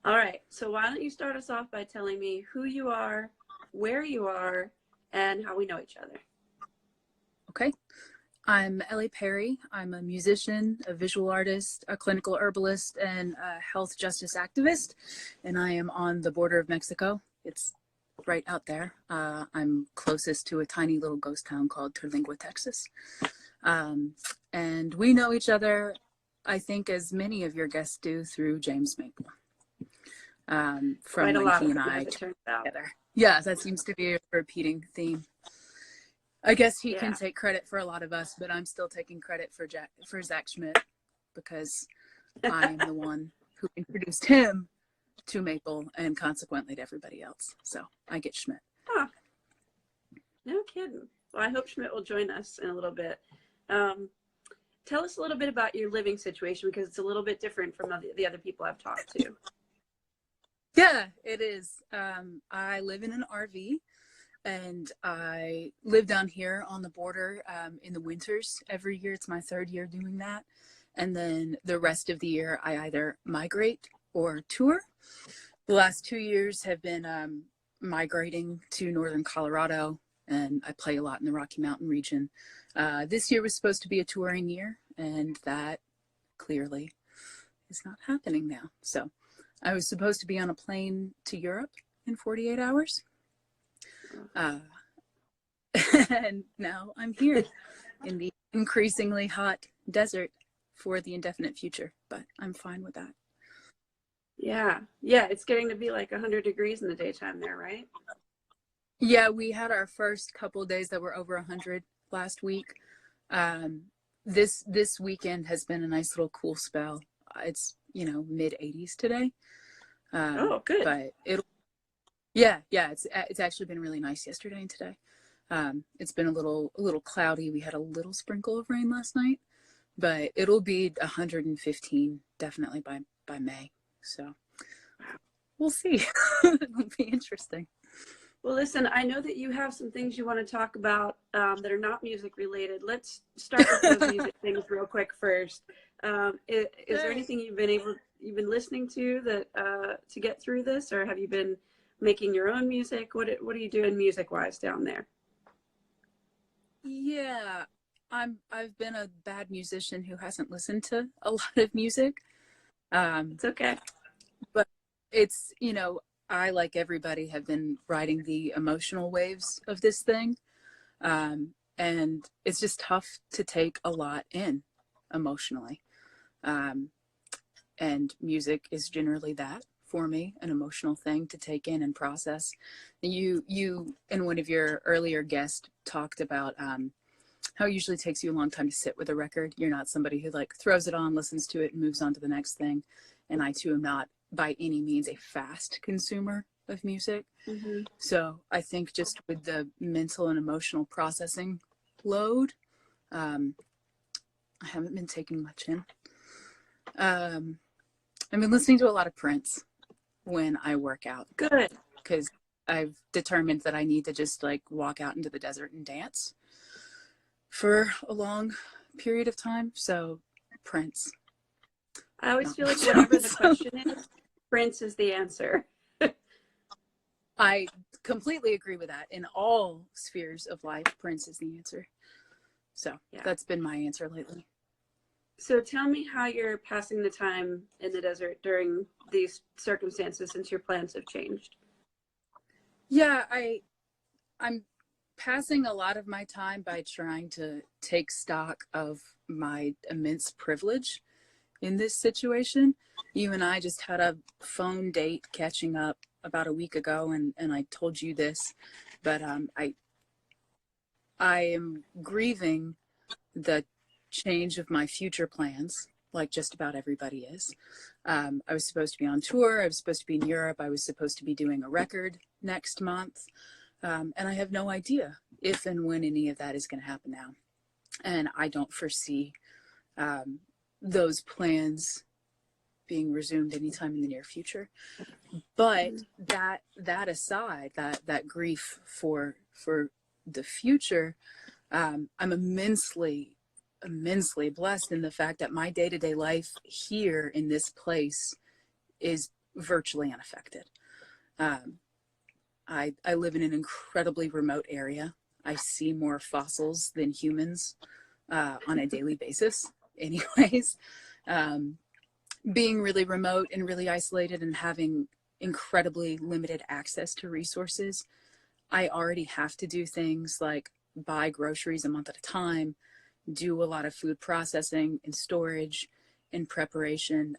All right. So why don't you start us off by telling me who you are, where you are, and how we know each other? Okay. I'm Elli Perry. I'm a musician, a visual artist, a clinical herbalist, and a health justice activist. And I am on the border of Mexico. It's right out there. I'm closest to a tiny little ghost town called Terlingua, Texas. And we know each other, I think, as many of your guests do, through James Maple. From Quite a when lot he of and them, I as it toured turns out. together. Yeah, that seems to be a repeating theme. I guess he can Yeah. take credit for a lot of us, but I'm still taking credit for Zach Schmidt because I am the one who introduced him to Maple and consequently to everybody else. So I get Schmidt. Huh. No kidding. Well, I hope Schmidt will join us in a little bit. Tell us a little bit about your living situation because it's a little bit different from the other people I've talked to. Yeah, it is. I live in an RV. And I live down here on the border in the winters every year. It's my third year doing that. And then the rest of the year, I either migrate or tour. The last 2 years have been migrating to northern Colorado, and I play a lot in the Rocky Mountain region. This year was supposed to be a touring year, and that clearly is not happening now. So I was supposed to be on a plane to Europe in 48 hours. And now I'm here in the increasingly hot desert for the indefinite future, but I'm fine with that. Yeah. Yeah. It's getting to be like 100 degrees in the daytime there, right? Yeah, we had our first couple of days that were over 100 last week. This weekend has been a nice little cool spell. It's, mid 80s today. Oh, good. But it's actually been really nice yesterday and today. It's been a little cloudy. We had a little sprinkle of rain last night, but it'll be 115 definitely by May. So we'll see. It'll be interesting. Well, listen, I know that you have some things you want to talk about that are not music related. Let's start with those music things real quick first. Is there anything you've been listening to that to get through this, or have you been making your own music? What are you doing music wise down there? Yeah, I've been a bad musician who hasn't listened to a lot of music. It's okay. But it's, I, like everybody, have been riding the emotional waves of this thing. And it's just tough to take a lot in emotionally. And music is generally that for me, an emotional thing to take in and process. You in one of your earlier guests talked about how it usually takes you a long time to sit with a record. You're not somebody who like throws it on, listens to it, and moves on to the next thing. And I too am not by any means a fast consumer of music. Mm-hmm. So I think just with the mental and emotional processing load, I haven't been taking much in. I've been listening to a lot of Prince when I work out. Good. Because I've determined that I need to just like walk out into the desert and dance for a long period of time. So Prince. I always feel like whatever the question is, Prince is the answer. I completely agree with that. In all spheres of life, Prince is the answer. So That's been my answer lately. So tell me how you're passing the time in the desert during these circumstances since your plans have changed. Yeah, I'm passing a lot of my time by trying to take stock of my immense privilege in this situation. You and I just had a phone date catching up about a week ago, and I told you this, but I am grieving the change of my future plans, like just about everybody is. I was supposed to be on tour. I was supposed to be in Europe. I was supposed to be doing a record next month. And I have no idea if and when any of that is going to happen now. And I don't foresee those plans being resumed anytime in the near future. But that aside, that grief for the future, I'm immensely blessed in the fact that my day-to-day life here in this place is virtually unaffected. I live in an incredibly remote area. I see more fossils than humans on a daily basis anyways. Being really remote and really isolated and having incredibly limited access to resources, I already have to do things like buy groceries a month at a time, do a lot of food processing and storage and preparation.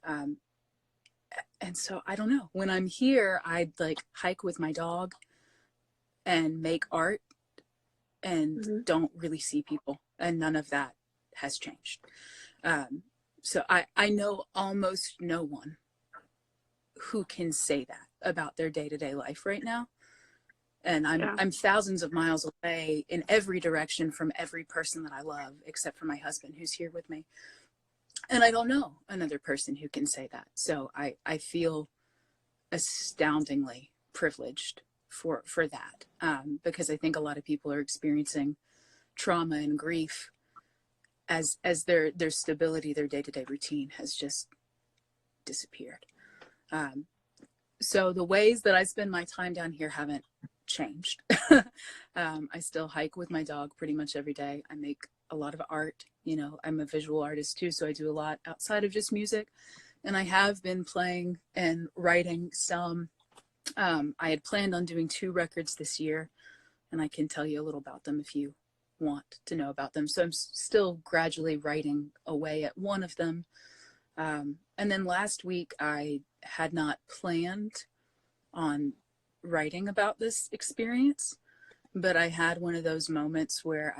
And so I don't know, when I'm here, I'd like hike with my dog and make art and don't really see people, and none of that has changed. So I know almost no one who can say that about their day-to-day life right now. And I'm thousands of miles away in every direction from every person that I love, except for my husband who's here with me. And I don't know another person who can say that. So I feel astoundingly privileged for that, because I think a lot of people are experiencing trauma and grief as their stability, their day-to-day routine has just disappeared. So the ways that I spend my time down here haven't changed. I still hike with my dog pretty much every day. I make a lot of art. You know, I'm a visual artist too, so I do a lot outside of just music. And I have been playing and writing some. I had planned on doing 2 records this year, and I can tell you a little about them if you want to know about them. So I'm still gradually writing away at one of them. And then last week I had not planned on writing about this experience, but I had one of those moments where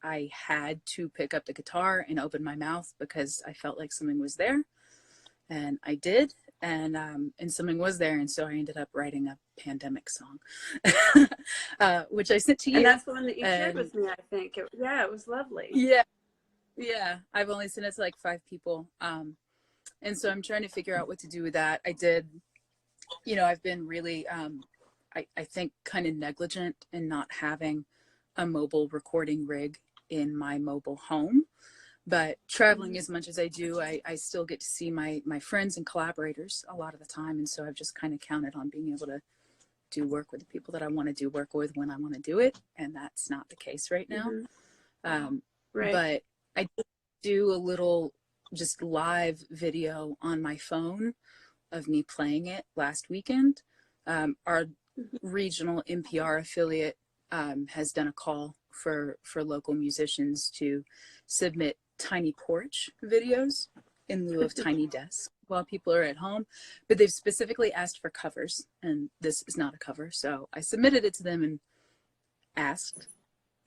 I had to pick up the guitar and open my mouth because I felt like something was there, and I did. And something was there, and so I ended up writing a pandemic song, which I sent to you. And that's the one that you shared with me, I think. It was lovely. Yeah. I've only sent it to like 5 people, and so I'm trying to figure out what to do with that. I did, you know, I've been really, I think, kind of negligent in not having a mobile recording rig in my mobile home. But traveling as much as I do, I still get to see my friends and collaborators a lot of the time. And so I've just kind of counted on being able to do work with the people that I want to do work with when I want to do it. And that's not the case right now. Right. But I did do a little just live video on my phone of me playing it last weekend. Our regional NPR affiliate has done a call for local musicians to submit tiny porch videos in lieu of tiny desks while people are at home, but they've specifically asked for covers, and this is not a cover. So I submitted it to them and asked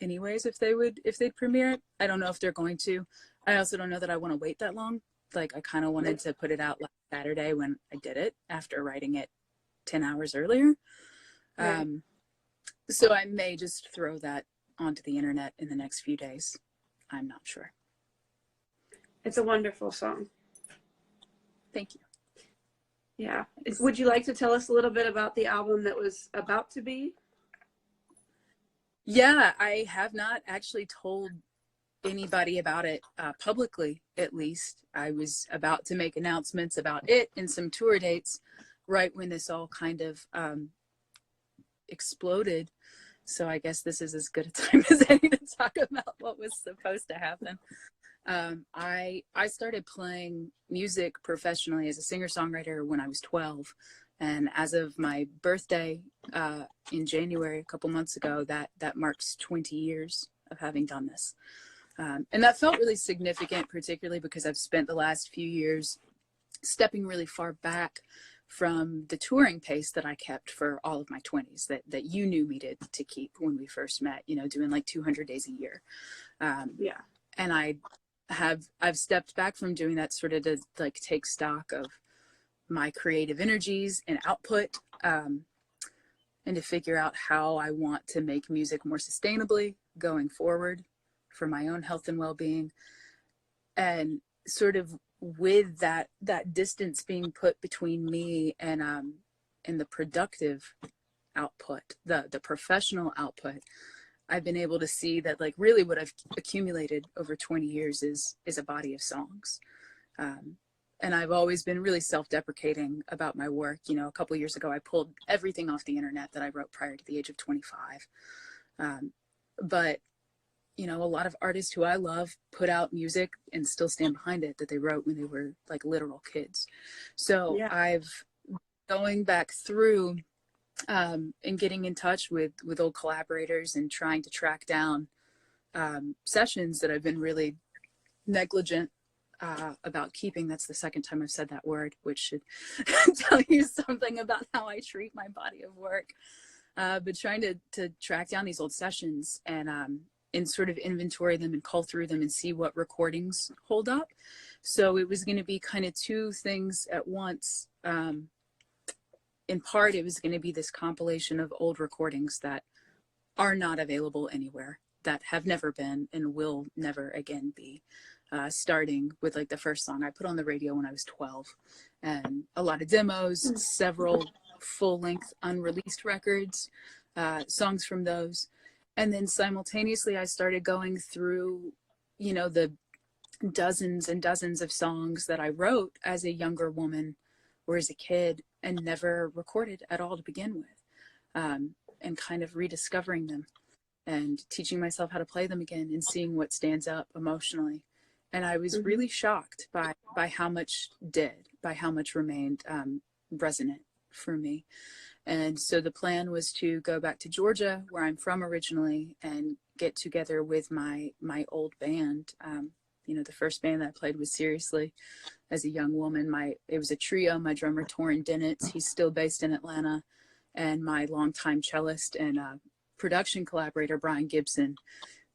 anyways if they'd premiere it. I don't know if they're going to. I also don't know that I want to wait that long. Like, I kind of wanted to put it out last Saturday when I did it after writing it 10 hours earlier. So I may just throw that onto the internet in the next few days. I'm not sure. It's a wonderful song. Thank you. Yeah. Would you like to tell us a little bit about the album that was about to be? Yeah, I have not actually told anybody about it publicly, at least. I was about to make announcements about it and some tour dates right when this all kind of exploded. So I guess this is as good a time as any to talk about what was supposed to happen. I started playing music professionally as a singer-songwriter when I was 12. And as of my birthday in January, a couple months ago, that marks 20 years of having done this. And that felt really significant, particularly because I've spent the last few years stepping really far back from the touring pace that I kept for all of my 20s that you knew me to keep when we first met, you know, doing like 200 days a year. And I've stepped back from doing that sort of to like take stock of my creative energies and output, and to figure out how I want to make music more sustainably going forward for my own health and well-being. And sort of with that distance being put between me and the productive output, the professional output, I've been able to see that like really what I've accumulated over 20 years is a body of songs. And I've always been really self-deprecating about my work. You know, a couple of years ago, I pulled everything off the internet that I wrote prior to the age of 25. But, you know, a lot of artists who I love put out music and still stand behind it that they wrote when they were like literal kids. So Yeah. I've going back through and getting in touch with old collaborators and trying to track down sessions that I've been really negligent about keeping. That's the second time I've said that word, which should tell you something about how I treat my body of work. But trying to track down these old sessions and sort of inventory them and cull through them and see what recordings hold up. So it was going to be kind of two things at once. In part, it was going to be this compilation of old recordings that are not available anywhere, that have never been and will never again be. Starting with like the first song I put on the radio when I was 12, and a lot of demos, several full-length unreleased records, songs from those. And then simultaneously I started going through, you know, the dozens and dozens of songs that I wrote as a younger woman or as a kid and never recorded at all to begin with, and kind of rediscovering them and teaching myself how to play them again and seeing what stands up emotionally. And I was really shocked by how much by how much remained resonant for me. And so the plan was to go back to Georgia, where I'm from originally, and get together with my old band. You know, the first band that I played was Seriously as a young woman. It was a trio. My drummer, Torrin Dennett, he's still based in Atlanta, and my longtime cellist and production collaborator, Brian Gibson,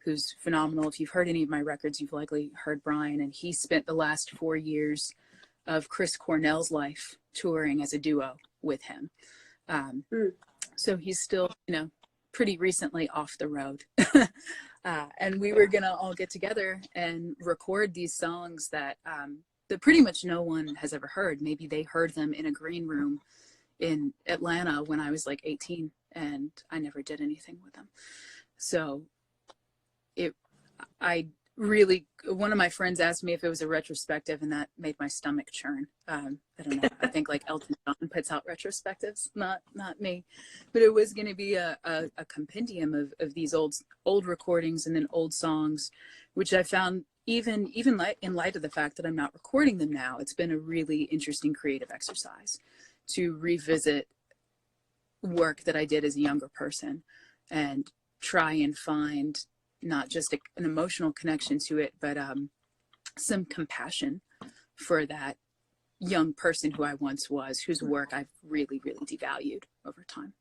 who's phenomenal. If you've heard any of my records, you've likely heard Brian, and he spent the last 4 years of Chris Cornell's life touring as a duo with him. So he's still, you know, pretty recently off the road. And we were gonna all get together and record these songs that that pretty much no one has ever heard. Maybe they heard them in a green room in Atlanta when I was like 18, and I never did anything with them. So I really, one of my friends asked me if it was a retrospective, and that made my stomach churn. I don't know. I think like Elton John puts out retrospectives, not me. But it was going to be a compendium of these old recordings and then old songs, which I found even in light of the fact that I'm not recording them now, it's been a really interesting creative exercise to revisit work that I did as a younger person and try and find not just an emotional connection to it, but some compassion for that young person who I once was, whose work I've really, really devalued over time.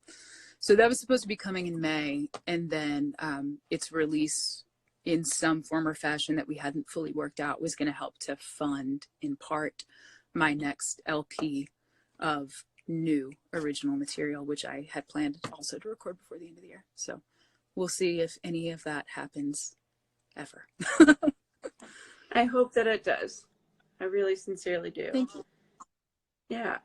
So that was supposed to be coming in May, and then its release in some form or fashion that we hadn't fully worked out was going to help to fund, in part, my next LP of new original material, which I had planned also to record before the end of the year. So we'll see if any of that happens ever. I hope that it does. I really sincerely do. Thank you. Yeah.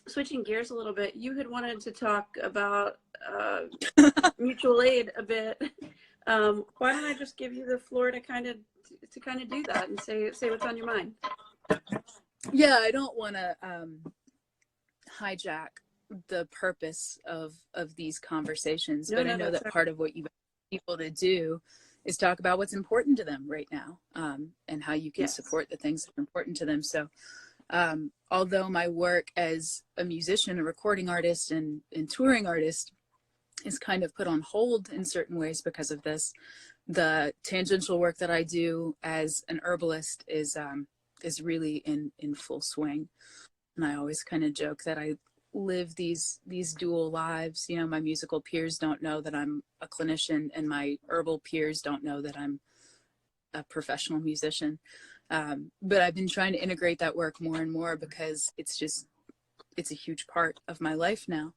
Switching gears a little bit, you had wanted to talk about mutual aid a bit. Why don't I just give you the floor to kind of do that and say what's on your mind? Yeah, I don't want to hijack the purpose of these conversations, but I know that part of what you want people to do is talk about what's important to them right now, and how you can support the things that are important to them. So although my work as a musician, a recording artist, and touring artist is kind of put on hold in certain ways because of this, the tangential work that I do as an herbalist is really in full swing. And I always kind of joke that I live these dual lives. You know, my musical peers don't know that I'm a clinician, and my herbal peers don't know that I'm a professional musician. But I've been trying to integrate that work more and more because it's a huge part of my life now.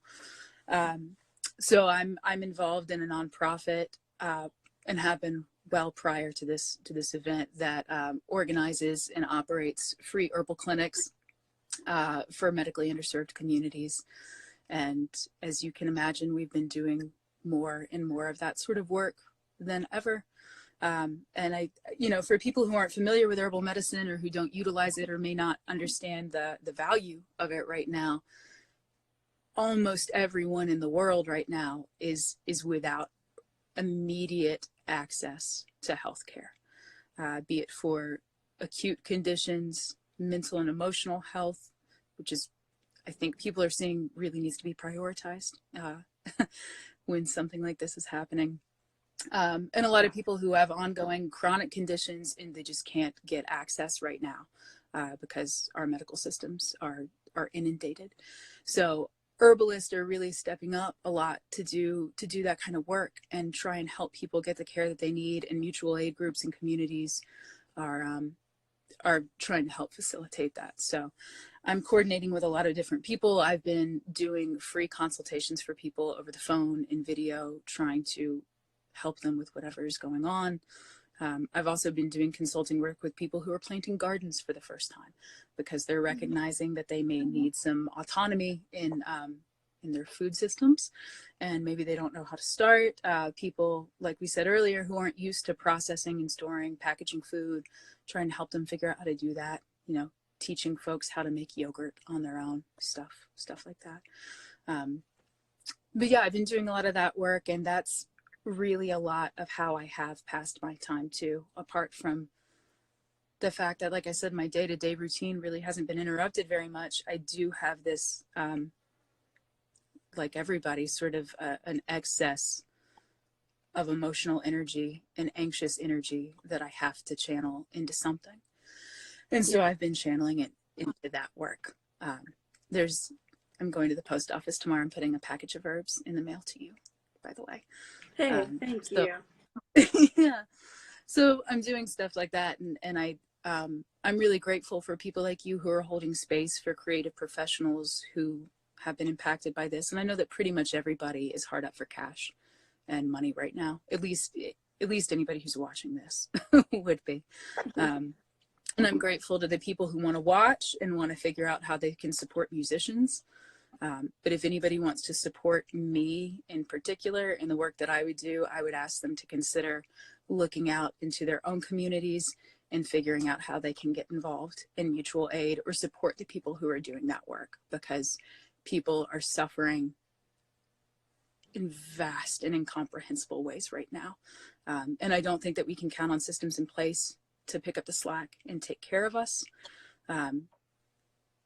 So I'm involved in a nonprofit, and have been well prior to this event, that organizes and operates free herbal clinics for medically underserved communities. And as you can imagine, we've been doing more and more of that sort of work than ever. And I, for people who aren't familiar with herbal medicine or who don't utilize it or may not understand the value of it right now, almost everyone in the world right now is without immediate access to healthcare, be it for acute conditions, mental and emotional health, which is, I think people are seeing really needs to be prioritized when something like this is happening. And a lot of people who have ongoing chronic conditions and they just can't get access right now because our medical systems are inundated. So herbalists are really stepping up a lot to do that kind of work and try and help people get the care that they need. And mutual aid groups and communities are trying to help facilitate that. So I'm coordinating with a lot of different people. I've been doing free consultations for people over the phone and video, trying to help them with whatever is going on. I've also been doing consulting work with people who are planting gardens for the first time because they're recognizing that they may need some autonomy in their food systems, and maybe they don't know how to start. People, like we said earlier, who aren't used to processing and storing, packaging food, trying to help them figure out how to do that, teaching folks how to make yogurt on their own, stuff like that. But yeah, I've been doing a lot of that work, and that's really a lot of how I have passed my time too, apart from the fact that, like I said, my day-to-day routine really hasn't been interrupted very much. I do have this, like everybody, sort of an excess of emotional energy and anxious energy that I have to channel into something. And so I've been channeling it into that work. I'm going to the post office tomorrow. I'm putting a package of herbs in the mail to you, by the way. Hey, thank you. Yeah. So I'm doing stuff like that. And I'm really grateful for people like you who are holding space for creative professionals who have been impacted by this. And I know that pretty much everybody is hard up for cash and money right now. At least anybody who's watching this would be. And I'm grateful to the people who want to watch and want to figure out how they can support musicians. But if anybody wants to support me in particular in the work that I would do, I would ask them to consider looking out into their own communities and figuring out how they can get involved in mutual aid or support the people who are doing that work, because people are suffering in vast and incomprehensible ways right now. And I don't think that we can count on systems in place to pick up the slack and take care of us.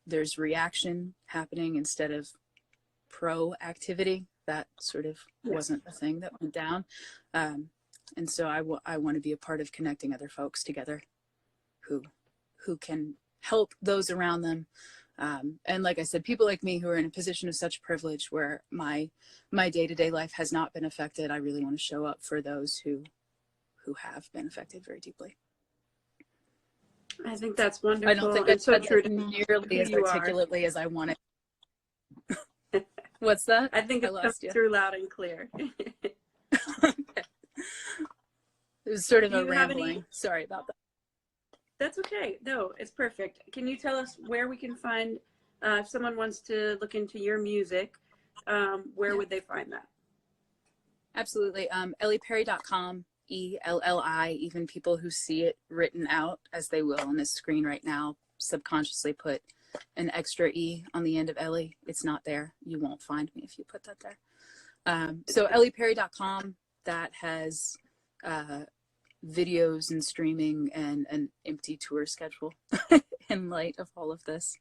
There's reaction happening instead of proactivity. That sort of wasn't the thing that went down. And so I want to be a part of connecting other folks together who can help those around them. And like I said, people like me who are in a position of such privilege where my day-to-day life has not been affected, I really want to show up for those who have been affected very deeply. I think that's wonderful. I don't think it's so said true nearly as articulately as I want it. What's that? I think it comes through loud and clear. Okay. It was sort of a rambling. Sorry about that. That's okay. No, it's perfect. Can you tell us where we can find, if someone wants to look into your music, where would they find that? Absolutely. elliperry.com, ELLI, even people who see it written out as they will on this screen right now, subconsciously put an extra E on the end of Elli. It's not there. You won't find me if you put that there. So elliperry.com, that has videos and streaming and an empty tour schedule in light of all of this.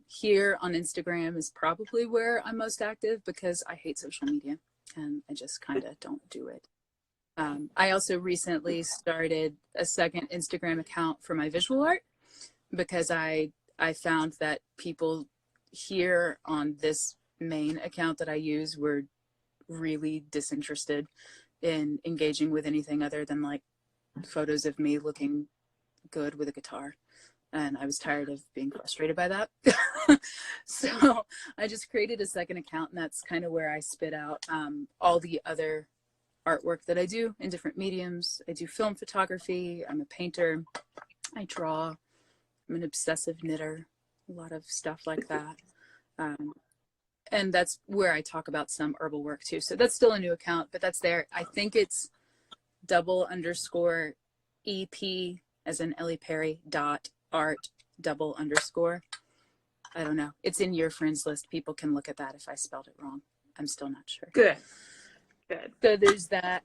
Here on Instagram is probably where I'm most active because I hate social media and I just kind of don't do it. I also recently started a second Instagram account for my visual art because I found that people here on this main account that I use were really disinterested in engaging with anything other than like photos of me looking good with a guitar. And I was tired of being frustrated by that. So I just created a second account, and that's kind of where I spit out all the other artwork that I do in different mediums. I do film photography. I'm a painter. I draw. I'm an obsessive knitter, a lot of stuff like that. And that's where I talk about some herbal work too. So that's still a new account, but that's there. I think it's art_EP as in Elli Perry .art_. I don't know. It's in your friends list. People can look at that if I spelled it wrong. I'm still not sure. Good. So there's that.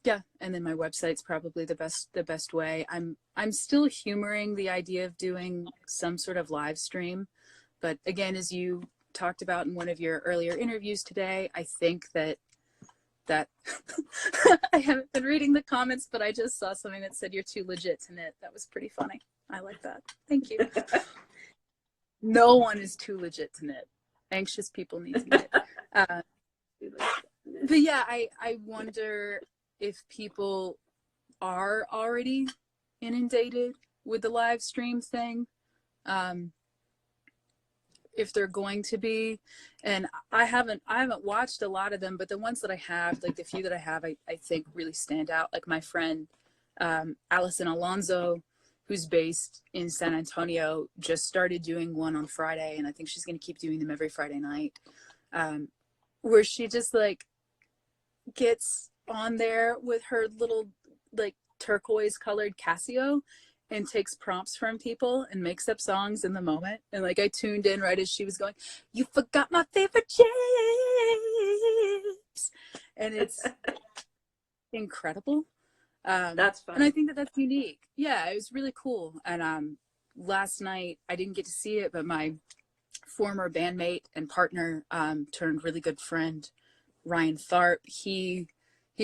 Yeah, and then my website's probably the best way. I'm still humoring the idea of doing some sort of live stream, but again, as you talked about in one of your earlier interviews today, I think that I haven't been reading the comments, but I just saw something that said you're too legit to knit. That was pretty funny. I like that. Thank you. No one is too legit to knit. Anxious people need to knit. But yeah, I wonder if people are already inundated with the live stream thing, if they're going to be. And I haven't watched a lot of them, but the ones that I have, like the few that I have, I think really stand out. Like my friend Allison Alonso, who's based in San Antonio, just started doing one on Friday, and I think she's going to keep doing them every Friday night, where she just like gets on there with her little like turquoise colored Casio and takes prompts from people and makes up songs in the moment. And like I tuned in right as she was going, "You forgot my favorite chips," and it's incredible. That's fun. And I think that that's unique. Yeah, it was really cool. And last night I didn't get to see it, but my former bandmate and partner turned really good friend, Ryan Tharp, he's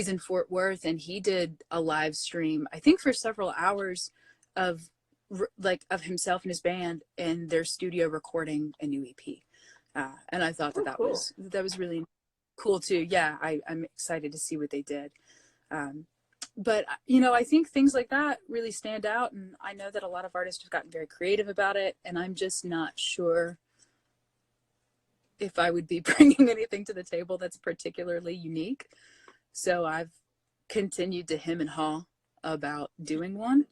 in Fort Worth, and he did a live stream, I think for several hours, of himself and his band in their studio recording a new EP. And I thought that cool. was really cool too. Yeah, I'm excited to see what they did. But you know, I think things like that really stand out, and I know that a lot of artists have gotten very creative about it, and I'm just not sure if I would be bringing anything to the table that's particularly unique. So I've continued to hem and haw about doing one.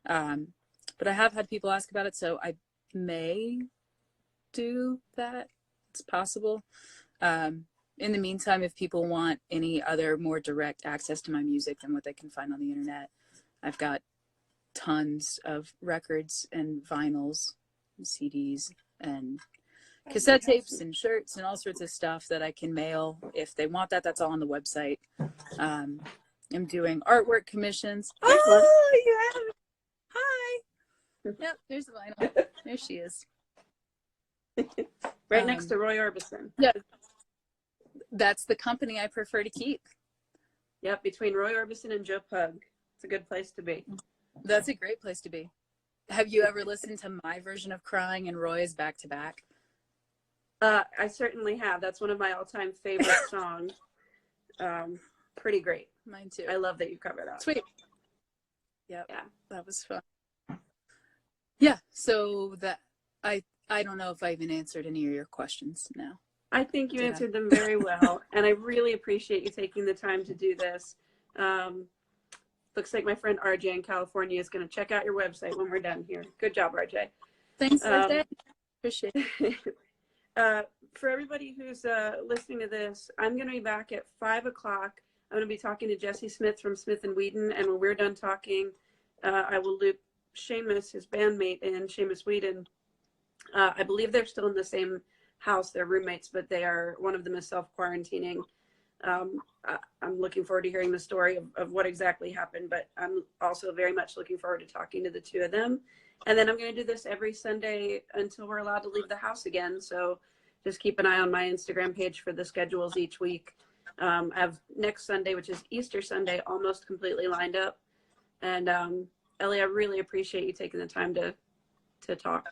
But I have had people ask about it, so I may do that. It's possible. In the meantime, if people want any other more direct access to my music than what they can find on the internet, I've got tons of records and vinyls and CDs and cassette tapes and shirts and all sorts of stuff that I can mail if they want that. That's all on the website. I'm doing artwork commissions. Oh, you have it. Hi. Yep, there's the vinyl. There she is. Right next to Roy Orbison. Yeah. That's the company I prefer to keep. Yep, between Roy Orbison and Joe Pug. It's a good place to be. That's a great place to be. Have you ever listened to my version of Crying and Roy's back to back? I certainly have. That's one of my all-time favorite songs. Pretty great. Mine too. I love that you covered that. Sweet. Yep. Yeah. That was fun. Yeah. So that I don't know if I even answered any of your questions now. I think you answered them very well, and I really appreciate you taking the time to do this. Looks like my friend RJ in California is going to check out your website when we're done here. Good job, RJ. Thanks, RJ. Appreciate it. For everybody who's listening to this, I'm going to be back at 5 o'clock. I'm going to be talking to Jesse Smith from Smith & Whedon, and when we're done talking, I will loop Seamus, his bandmate, in Seamus Whedon. I believe they're still in the same house. They're roommates, but one of them is self-quarantining. I'm looking forward to hearing the story of what exactly happened, but I'm also very much looking forward to talking to the two of them. And then I'm going to do this every Sunday until we're allowed to leave the house again. So just keep an eye on my Instagram page for the schedules each week. I have next Sunday, which is Easter Sunday, almost completely lined up. And Elli, I really appreciate you taking the time to talk.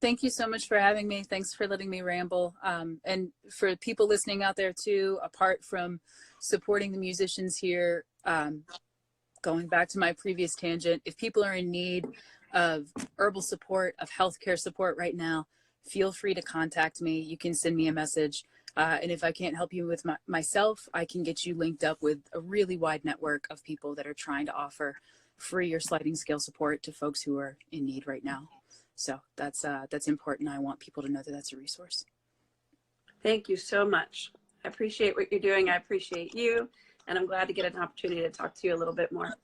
Thank you so much for having me. Thanks for letting me ramble. And for people listening out there too, apart from supporting the musicians here, going back to my previous tangent, if people are in need of herbal support, of healthcare support right now, feel free to contact me. You can send me a message. And if I can't help you with myself, I can get you linked up with a really wide network of people that are trying to offer free or sliding scale support to folks who are in need right now. So that's important. I want people to know that that's a resource. Thank you so much. I appreciate what you're doing. I appreciate you. and I'm glad to get an opportunity to talk to you a little bit more.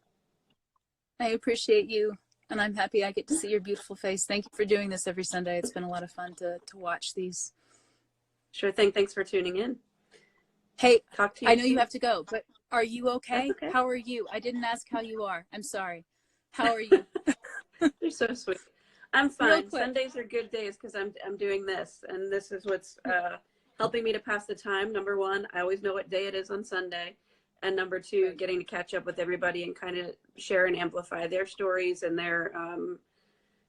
I appreciate you, and I'm happy I get to see your beautiful face. Thank you for doing this every Sunday. It's been a lot of fun to watch these. Sure thing. Thanks for tuning in. Hey, talk to you I know soon. you have to go, but are you okay? That's okay. How are you? I didn't ask how you are. I'm sorry. How are you? You're so sweet. I'm Real fine. quick. Sundays are good days because I'm doing this, and this is what's helping me to pass the time. Number one, I always know what day it is on Sunday, and number two, Right. getting to catch up with everybody and kind of share and amplify their stories and their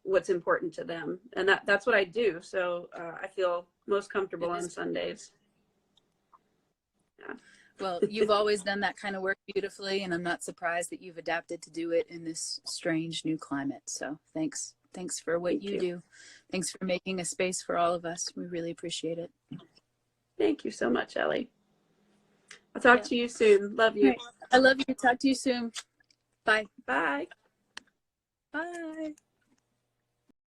what's important to them, and that's what I do. So I feel most comfortable on Sundays. Yeah. Well, you've always done that kind of work beautifully, and I'm not surprised that you've adapted to do it in this strange new climate. So thanks for what you do. Thanks for making a space for all of us. We really appreciate it. Thank you so much, Ellie. I'll talk to you soon. Love you. Right. I love you. Talk to you soon. Bye. Bye. Bye.